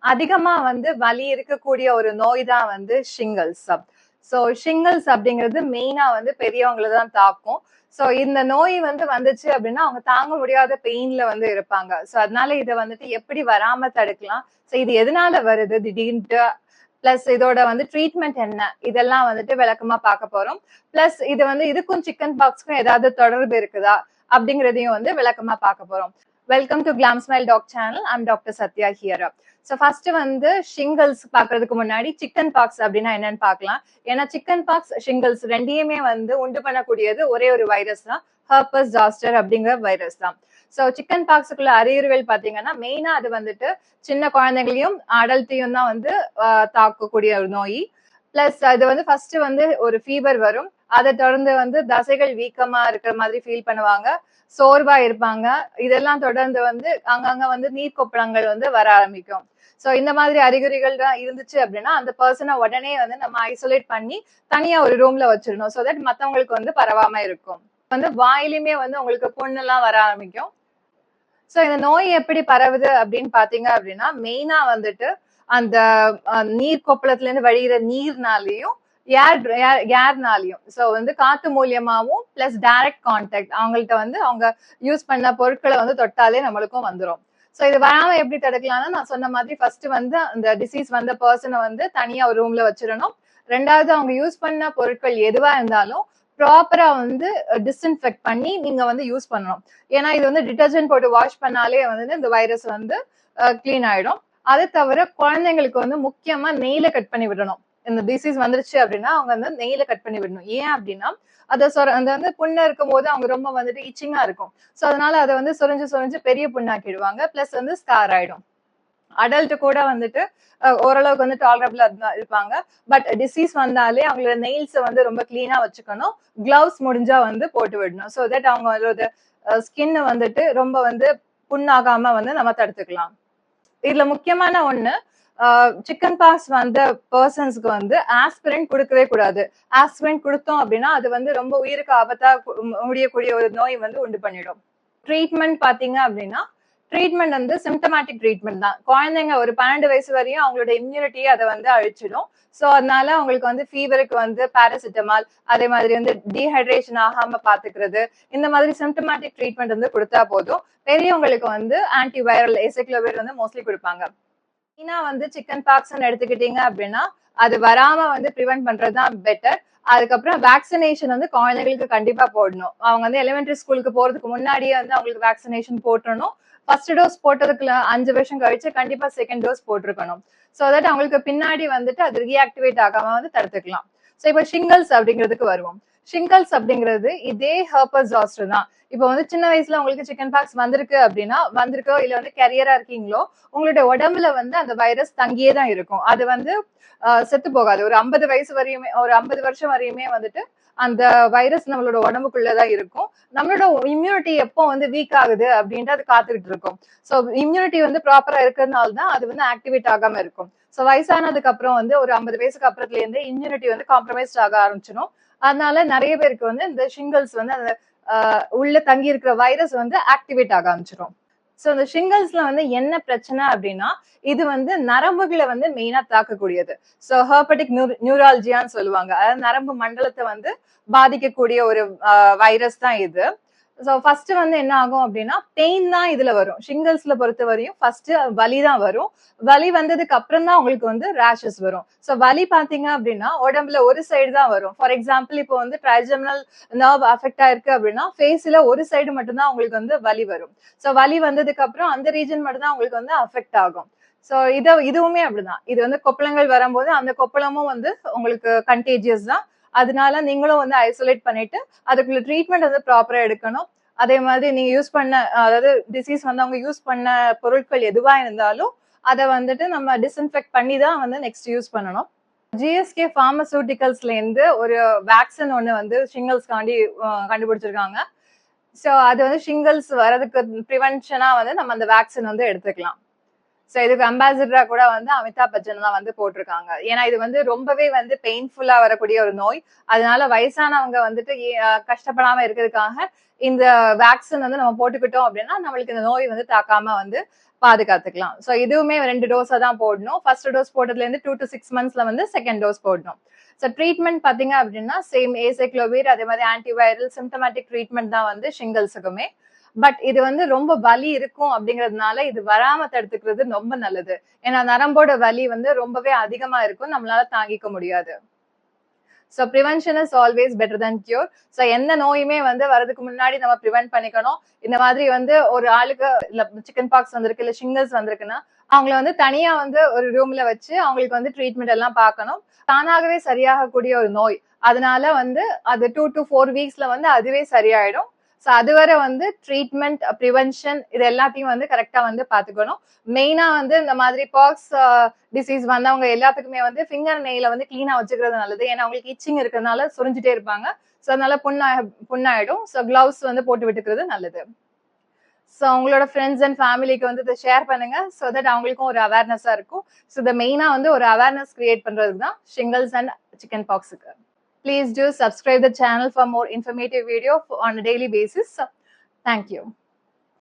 அதிகமா வலி இருக்கக்கூடிய ஒரு நோய் தான் ஷிங்கல்ஸ். ஸோ ஷிங்கல்ஸ் அப்படிங்கிறது மெயினா பெரியவங்களை தான் தாக்கும். ஸோ இந்த நோய் வந்துச்சு அப்படின்னா அவங்க தாங்க முடியாத பெயின்ல இருப்பாங்க. ஸோ அதனால இதை எப்படி வராம தடுக்கலாம், ஸோ இது எதனால வருது திடீர்னு, பிளஸ் இதோட ட்ரீட்மெண்ட் என்ன, இதெல்லாம் விளக்கமா பார்க்க போறோம். பிளஸ் இது இதுக்கும் சிக்கன் பாக்ஸ்க்கும் ஏதாவது தொடர்பு இருக்குதா அப்படிங்கறதையும் விளக்கமா பார்க்க போறோம். Welcome to Glam Smile Talk channel. I'm doctor Sathya here. So first shingles பாக்குறதுக்கு முன்னாடி சிக்கன் பாக்ஸ் அப்படின்னா என்னன்னு பார்க்கலாம். ஏன்னா சிக்கன் பாக்ஸ் ஷிங்கல்ஸ் ரெண்டையுமே உண்டு பண்ணக்கூடியது ஒரே ஒரு வைரஸ் தான், ஹெர்பஸ் ஜாஸ்டர் அப்படிங்கிற வைரஸ் தான். ஸோ சிக்கன் பாக்ஸுக்குள்ள அறிகுறிகள் பாத்தீங்கன்னா மெயினா அது சின்ன குழந்தைகளையும் அடல்ட்டையும் தான் தாக்கக்கூடிய ஒரு நோய். பிளஸ் அது ஃபர்ஸ்ட் ஒரு ஃபீவர் வரும். அதை தொடர்ந்து தசைகள் வீக்கமா இருக்கிற மாதிரி ஃபீல் பண்ணுவாங்க, சோர்வா இருப்பாங்க. இதெல்லாம் தொடர்ந்து அங்கங்க நீர் கொப்பளங்கள் வர ஆரம்பிக்கும். சோ இந்த மாதிரி அறிகுறிகள் தான் இருந்துச்சு அப்படின்னா அந்த பர்சனை உடனே நம்ம ஐசோலேட் பண்ணி தனியா ஒரு ரூம்ல வச்சிடணும். சோ தட் மத்தவங்களுக்கு பரவாம இருக்கும். வாயிலுமே உங்களுக்கு புண்ணெல்லாம் வர ஆரம்பிக்கும். சோ இந்த நோய் எப்படி பரவுது அப்படின்னு பாத்தீங்க அப்படின்னா மெயினா அந்த நீர் கொப்பளத்துல இருந்து வழிகிற நீர்னாலையும் ஏர்னாலையும், சோ காத்து மூலியமாவும் பிளஸ் டைரக்ட் கான்டாக்ட், அவங்கள்ட்ட அவங்க யூஸ் பண்ண பொருட்களை தொட்டாலே நம்மளுக்கும் வந்துடும். சோ இது வராம எப்படி தடுக்கலாம்னா நான் சொன்ன மாதிரி ஃபர்ஸ்ட் அந்த டிசீஸ் வந்த பர்சனை தனியா ஒரு ரூம்ல வச்சிடணும். ரெண்டாவது அவங்க யூஸ் பண்ண பொருட்கள் எதுவா இருந்தாலும் ப்ராப்பரா டிஸ்இன்ஃபெக்ட் பண்ணி நீங்க யூஸ் பண்ணணும். ஏன்னா இது டிடர்ஜென்ட் போட்டு வாஷ் பண்ணாலே இந்த வைரஸ் கிளீன் ஆயிடும். அதை தவிர குழந்தைங்களுக்கு முக்கியமா நெய்ல கட் பண்ணி விடணும். இந்த டிசீஸ் வந்துருச்சு அப்படின்னா அவங்க நெய்ல கட் பண்ணி விடணும். ஏன் அப்படின்னா அதை புண்ணு இருக்கும் போது அவங்க ரொம்ப இச்சிங்கா இருக்கும். சோ அதனால அதை சொரிஞ்சு சொரிஞ்சு பெரிய புண்ணாக்கிடுவாங்க. பிளஸ் ஸ்கார் ஆயிடும். அடல்ட் கூட ஓரளவுக்கு டாலரபிளா இருப்பாங்க. பட் டிசீஸ் வந்தாலே அவங்களோட நெயில்ஸ் ரொம்ப கிளீனா வச்சுக்கணும். கிளவுஸ் முடிஞ்சா போட்டு விடணும். சோ தட் அவங்களோட ஸ்கின் ரொம்ப புண்ணாகாம நம்ம தடுத்துக்கலாம். இதுல முக்கியமான ஒண்ணு, சிக்கன் பாக்ஸ் வந்த பர்சன்ஸ்க்கு ஆஸ்பிரின் கொடுக்கவே கூடாது. ஆஸ்பிரின் கொடுத்தோம் அப்படின்னா அது ரொம்ப உயிருக்கு ஆபத்தா முடியக்கூடிய ஒரு நோய் உண்டு பண்ணிடும். ட்ரீட்மெண்ட் பாத்தீங்க அப்படின்னா ட்ரீட்மெண்ட் சிம்டமேட்டிக் ட்ரீட்மெண்ட் தான். குழந்தைங்க ஒரு 12 வயசு வரையும் அவங்களோட இம்யூனிட்டியை அதை அழிச்சிடும். சோ அதனால அவங்களுக்கு ஃபீவருக்கு பாராசிட்டமால், அதே மாதிரி டீஹைட்ரேஷன் ஆகாம பாத்துக்கிறது, இந்த மாதிரி சிம்டமேட்டிக் ட்ரீட்மெண்ட் கொடுத்தா போதும். பெரியவங்களுக்கு ஆன்டிவைரல் ஏசைக்ளோவிர் மோஸ்ட்லி கொடுப்பாங்க. சிக்கன் பாக்ஸ் எடுத்துக்கிட்டீங்க அப்படின்னா அது வராம ப்ரிவென்ட் பண்றதுதான் பெட்டர். அதுக்கப்புறம் வேக்சினேஷன் குழந்தைகளுக்கு கண்டிப்பா போடணும். அவங்க எலிமெண்டரி ஸ்கூலுக்கு போறதுக்கு முன்னாடியே அவங்களுக்கு வேக்சினேஷன் போட்டுறணும். ஃபர்ஸ்ட் டோஸ் போட்டதுக்கு 5 வருஷம் கழிச்சு கண்டிப்பா செகண்ட் டோஸ் போட்டிருக்கணும். சோ தட் அவங்களுக்கு பின்னாடி அது ரீஆக்டிவேட் ஆகாம தடுத்துக்கலாம். சோ இப்ப ஷிங்கல்ஸ் அப்படிங்கிறதுக்கு வருவோம். ஷிங்கல்ஸ் அப்படிங்கிறது இதே ஹெர்பஸ் ஜாஸ்டர் தான். இப்போ சின்ன வயசுல உங்களுக்கு சிக்கன் பாக்ஸ் வந்திருக்கு அப்படின்னா வந்திருக்கோ இல்ல கேரியரா இருக்கீங்களோ, உங்களுடைய உடம்புல அந்த வைரஸ் தங்கியே தான் இருக்கும். அது செத்து போகாது. ஒரு 50 வயசு வரையுமே, ஒரு 50 வருஷம் வரையுமே அந்த வைரஸ் நம்மளோட உடம்புக்குள்ளதான் இருக்கும். நம்மளோட இம்யூனிட்டி எப்போ வீக் ஆகுது அப்படின்ட்டு அது காத்துக்கிட்டு இருக்கும். சோ இம்யூனிட்டி ப்ராப்பரா இருக்கிறதுனால தான் அது ஆக்டிவேட் ஆகாம இருக்கும். சோ வயசானதுக்கு அப்புறம் ஒரு 50 வயசுக்கு அப்புறத்துல இருந்து இம்யூனிட்டி காம்ப்ரமைஸ்ட் ஆக ஆரம்பிச்சிடும். அதனால நிறைய பேருக்கு இந்த ஷிங்கல்ஸ் அந்த உள்ள தங்கி இருக்கிற வைரஸ் ஆக்டிவேட் ஆக ஆரம்பிச்சிடும். சோ இந்த ஷிங்கல்ஸ்ல என்ன பிரச்சனை அப்படின்னா இது நரம்புகளை மெயினா தாக்கக்கூடியது. சோ ஹெர்படிக் நியூராலஜியான்னு சொல்லுவாங்க. அதாவது நரம்பு மண்டலத்தை பாதிக்கக்கூடிய ஒரு வைரஸ் தான் இது. சோ ஃபர்ஸ்ட் என்ன ஆகும் அப்படின்னா பெயின் தான் இதுல வரும். ஷிங்கல்ஸ்ல பொறுத்த வரையும் ஃபர்ஸ்ட் வலி தான் வரும். வலி வந்ததுக்கு அப்புறம் தான் உங்களுக்கு ரேஷஸ் வரும். சோ வலி பாத்தீங்க அப்படின்னா உடம்புல ஒரு சைடு தான் வரும். ஃபார் எக்ஸாம்பிள் இப்போ ட்ரைஜெமினல் நர்வ் அஃபெக்ட் ஆயிருக்கு அப்படின்னா ஃபேஸ்ல ஒரு சைடு மட்டும் தான் உங்களுக்கு வலி வரும். சோ வலி வந்ததுக்கு அப்புறம் அந்த ரீஜன் மட்டும் தான் உங்களுக்கு அஃபெக்ட் ஆகும். சோ இதுவுமே அப்படிதான். இது கொப்பளங்கள் வரும்போது அந்த கொப்பளமும் உங்களுக்கு கண்டேஜியஸ் தான். அதனால நீங்களும் ஐசோலேட் பண்ணிட்டு அதுக்குள்ள ட்ரீட்மெண்ட் ப்ராப்பரா எடுக்கணும். அதே மாதிரி நீங்க யூஸ் பண்ண, அதாவது டிசீஸ் அவங்க யூஸ் பண்ண பொருட்கள் எதுவா இருந்தாலும் அதை நம்ம டிஸ்இன்ஃபெக்ட் பண்ணி தான் நெக்ஸ்ட் யூஸ் பண்ணணும். ஜிஎஸ்கே பார்மசூட்டிகல்ஸ்ல இருந்து ஒரு வேக்சின் ஒண்ணு ஷிங்கல்ஸ்காண்டி கண்டுபிடிச்சிருக்காங்க. சோ அது ஷிங்கல்ஸ் வரதுக்கு ப்ரிவென்ஷனா நம்ம அந்த வேக்சின் எடுத்துக்கலாம். சோ இதுக்கு அம்பாசிடரா கூட வந்து அமிதாப் பச்சன் தான் வந்து போட்டிருக்காங்க. ஏன்னா இது வந்து ரொம்பவே வந்து பெயின்ஃபுல்லா வரக்கூடிய ஒரு நோய். அதனால வயசானவங்க வந்துட்டு கஷ்டப்படாம இருக்கிறதுக்காக இந்த வேக்சின் வந்து நம்ம போட்டுக்கிட்டோம் அப்படின்னா நம்மளுக்கு இந்த நோய் வந்து தாக்காம வந்து பாதுகாத்துக்கலாம். சோ இதுவுமே 2 டோஸா தான் போடணும். ஃபர்ஸ்ட் டோஸ் போட்டதுல இருந்து 2 to 6 monthsல வந்து செகண்ட் டோஸ் போடணும். சோ ட்ரீட்மெண்ட் பாத்தீங்க அப்படின்னா சேம் ஏசைக்ளோவிர் அதே மாதிரி ஆன்டிவைரல் சிம்டமேட்டிக் ட்ரீட்மெண்ட் தான் வந்து ஷிங்கல்ஸுக்குமே. பட் இது வந்து ரொம்ப வலி இருக்கும் அப்படிங்கறதுனால இது வராம தடுத்துக்கிறது ரொம்ப நல்லது. ஏன்னா நரம்போட வலி வந்து ரொம்பவே அதிகமா இருக்கும், நம்மளால தாங்கிக்க முடியாது. So prevention is always better than cure. So எந்த நோயுமே வந்து வரதுக்கு முன்னாடி நம்ம ப்ரிவென்ட் பண்ணிக்கணும். இந்த மாதிரி வந்து ஒரு ஆளுக்கு இல்ல சிக்கன் பாக்ஸ் வந்திருக்கு இல்ல ஷிங்கல்ஸ் வந்திருக்குன்னா அவங்கள வந்து தனியா வந்து ஒரு ரூம்ல வச்சு அவங்களுக்கு வந்து ட்ரீட்மெண்ட் எல்லாம் பார்க்கணும். தானாகவே சரியாகக்கூடிய ஒரு நோய். அதனால வந்து அது 2 to 4 weeksல வந்து அதுவே சரியாயிடும். சோ அதுவரை வந்து ட்ரீட்மெண்ட் ப்ரிவென்ஷன் இது எல்லாத்தையும் வந்து கரெக்டா வந்து பாத்துக்கணும். மெயினா வந்து இந்த மாதிரி பாக்ஸ் டிசீஸ் வந்தவங்க எல்லாத்துக்குமே வந்து ஃபிங்கர் நெயில வந்து கிளீனா வச்சுக்கிறது நல்லது. ஏன்னா அவங்களுக்கு இச்சிங் இருக்கிறதுனால சுரிஞ்சுட்டே இருப்பாங்க. சோ அதனால புண்ணாயிடும். சோ கிளவுஸ் வந்து போட்டு விட்டுக்கிறது நல்லது. சோ உங்களோட ஃப்ரெண்ட்ஸ் அண்ட் ஃபேமிலிக்கு வந்து இதை ஷேர் பண்ணுங்க. சோ தட் அவங்களுக்கும் ஒரு அவேர்னஸா இருக்கும். சோ இதை மெயினா வந்து ஒரு அவேர்னஸ் கிரியேட் பண்றதுக்கு தான் ஷிங்கல்ஸ் அண்ட் சிக்கன் பாக்ஸுக்கு. Please do subscribe the channel for more informative video on a daily basis. Thank you.